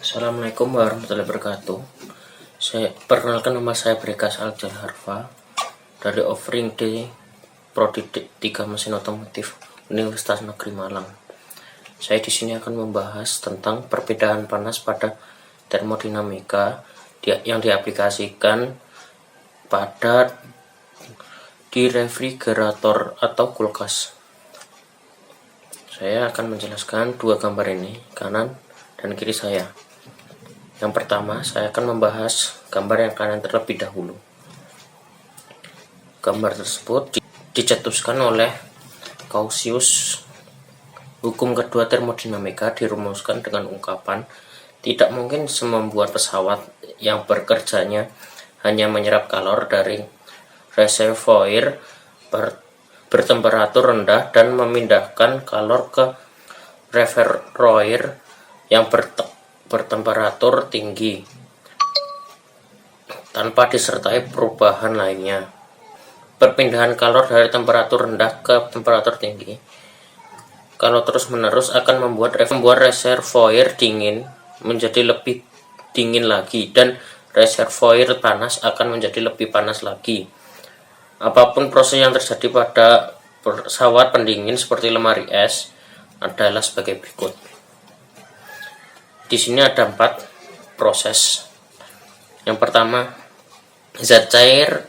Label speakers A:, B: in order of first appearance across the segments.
A: Assalamualaikum warahmatullahi wabarakatuh. Saya perkenalkan, nama saya Brekas Aljalharfa dari Offering D Prodi 3 Mesin Otomotif Universitas Negeri Malang. Saya di sini akan membahas tentang perbedaan panas pada termodinamika yang diaplikasikan pada di refrigerator atau kulkas. Saya akan menjelaskan dua gambar ini, kanan dan kiri saya. Yang pertama, saya akan membahas gambar yang kanan terlebih dahulu. Gambar tersebut dicetuskan oleh Clausius. Hukum kedua termodinamika dirumuskan dengan ungkapan tidak mungkin membuat pesawat yang bekerjanya hanya menyerap kalor dari reservoir bertemperatur rendah dan memindahkan kalor ke reservoir yang bertemperatur tinggi tanpa disertai perubahan lainnya. Perpindahan kalor dari temperatur rendah ke temperatur tinggi kalau terus-menerus akan membuat reservoir dingin menjadi lebih dingin lagi dan reservoir panas akan menjadi lebih panas lagi. Apapun proses yang terjadi pada pesawat pendingin seperti lemari es adalah sebagai berikut. Di sini ada 4 proses. Yang pertama, zat cair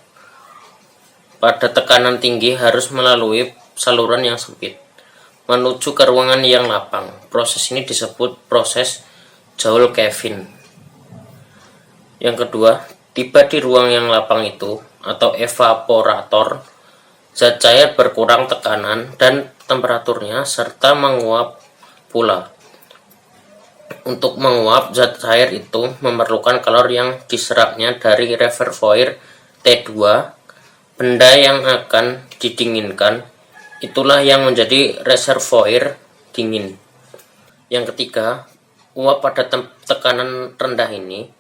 A: pada tekanan tinggi harus melalui saluran yang sempit menuju ke ruangan yang lapang. Proses ini disebut proses Joule-Kelvin. Yang kedua, tiba di ruang yang lapang itu atau evaporator, zat cair berkurang tekanan dan temperaturnya serta menguap pula. Untuk menguap, zat cair itu memerlukan kalor yang diserapnya dari reservoir T2. Benda yang akan didinginkan itulah yang menjadi reservoir dingin. Yang ketiga, uap pada tekanan rendah ini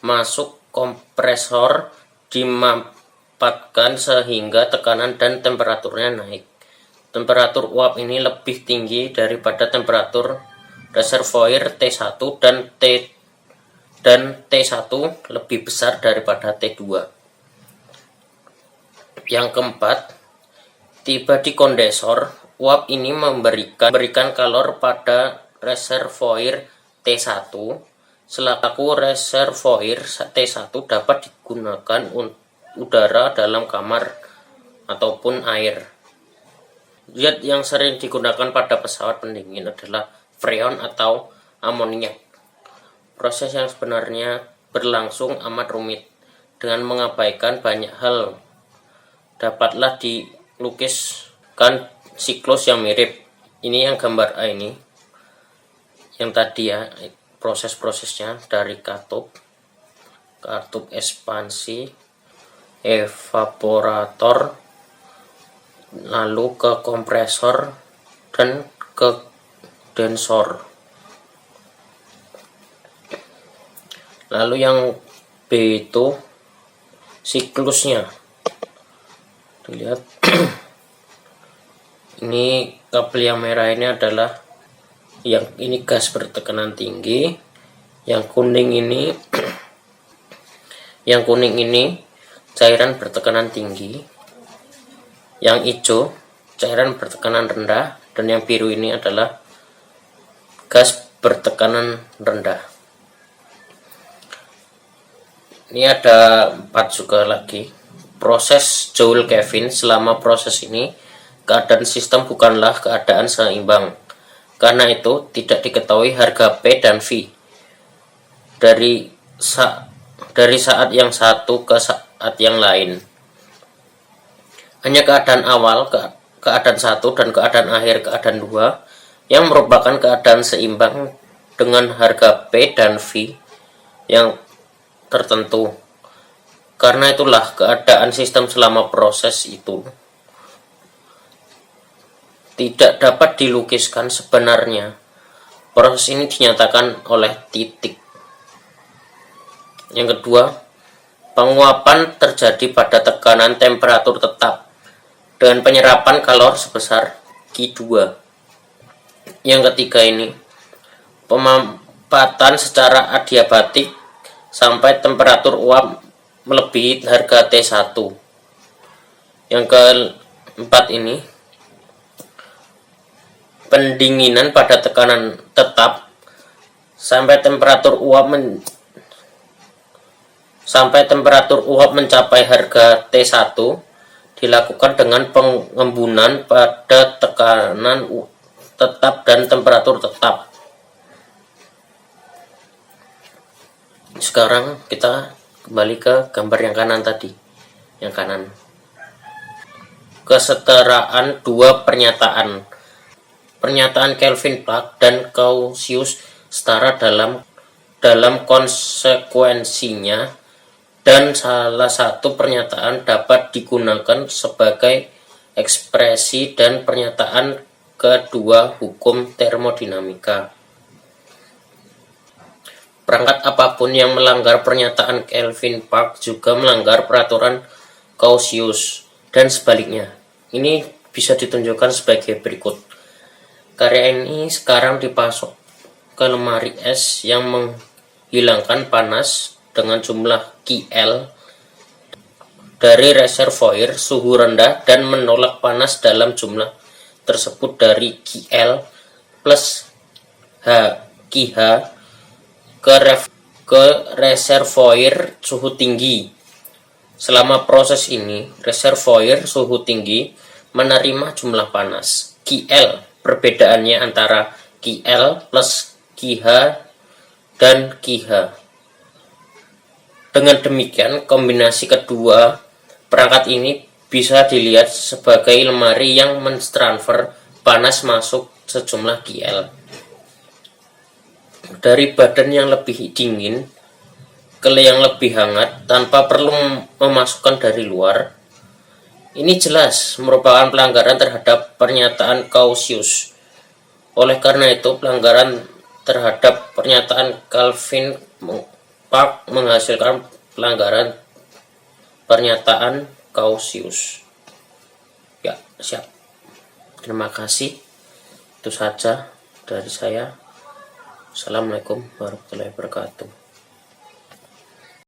A: masuk kompresor dimanfaatkan sehingga tekanan dan temperaturnya naik. Temperatur uap ini lebih tinggi daripada temperatur reservoir T1 dan T1 lebih besar daripada T2. Yang keempat, tiba di kondensor, uap ini memberikan kalor pada reservoir T1. Selaku reservoir T1 dapat digunakan udara dalam kamar ataupun air. Zat yang sering digunakan pada pesawat pendingin adalah freon atau amoniak. Proses yang sebenarnya berlangsung amat rumit dengan mengabaikan banyak hal. Dapatlah dilukiskan siklus yang mirip. Ini yang gambar A ini. Yang tadi ya, proses-prosesnya dari katup ekspansi, evaporator, lalu ke kompresor dan ke kondensor. Lalu yang B itu siklusnya. Dilihat. Ini kabel yang merah ini adalah ini gas bertekanan tinggi, yang kuning ini cairan bertekanan tinggi, yang hijau cairan bertekanan rendah, dan yang biru ini adalah gas bertekanan rendah. Ini ada 4 juga lagi. Proses Joule-Kelvin. Selama proses ini keadaan sistem bukanlah keadaan seimbang. Karena itu tidak diketahui harga P dan V dari saat yang satu ke saat yang lain. Hanya keadaan awal, keadaan 1 dan keadaan akhir, keadaan 2 yang merupakan keadaan seimbang dengan harga P dan V yang tertentu. Karena itulah keadaan sistem selama proses itu tidak dapat dilukiskan sebenarnya. Proses ini dinyatakan oleh titik. Yang kedua, penguapan terjadi pada tekanan temperatur tetap dengan penyerapan kalor sebesar Q2. Yang ketiga ini, penempatan secara adiabatik sampai temperatur uap melebihi harga T1. Yang keempat ini, pendinginan pada tekanan tetap sampai temperatur uap mencapai harga T1 dilakukan dengan pengembunan pada tekanan tetap dan temperatur tetap. Sekarang kita kembali ke gambar yang kanan tadi. Yang kanan, kesetaraan dua pernyataan. Pernyataan Kelvin Planck dan Clausius setara dalam konsekuensinya, dan salah satu pernyataan dapat digunakan sebagai ekspresi dan pernyataan kedua hukum termodinamika. Perangkat apapun yang melanggar pernyataan Kelvin Planck juga melanggar peraturan Clausius, dan sebaliknya. Ini bisa ditunjukkan sebagai berikut. Karya ini sekarang dipasok ke lemari es yang menghilangkan panas dengan jumlah QL dari reservoir suhu rendah dan menolak panas dalam jumlah tersebut dari QL plus QH ke reservoir suhu tinggi. Selama proses ini, reservoir suhu tinggi menerima jumlah panas QL. Perbedaannya antara QL plus QH dan QH. Dengan demikian, kombinasi kedua perangkat ini bisa dilihat sebagai lemari yang mentransfer panas masuk sejumlah QL dari badan yang lebih dingin ke yang lebih hangat tanpa perlu memasukkan dari luar. Ini jelas merupakan pelanggaran terhadap pernyataan Clausius. Oleh karena itu, pelanggaran terhadap pernyataan Kelvin Planck menghasilkan pelanggaran pernyataan Clausius. Ya, siap. Terima kasih. Itu saja dari saya. Assalamualaikum warahmatullahi wabarakatuh.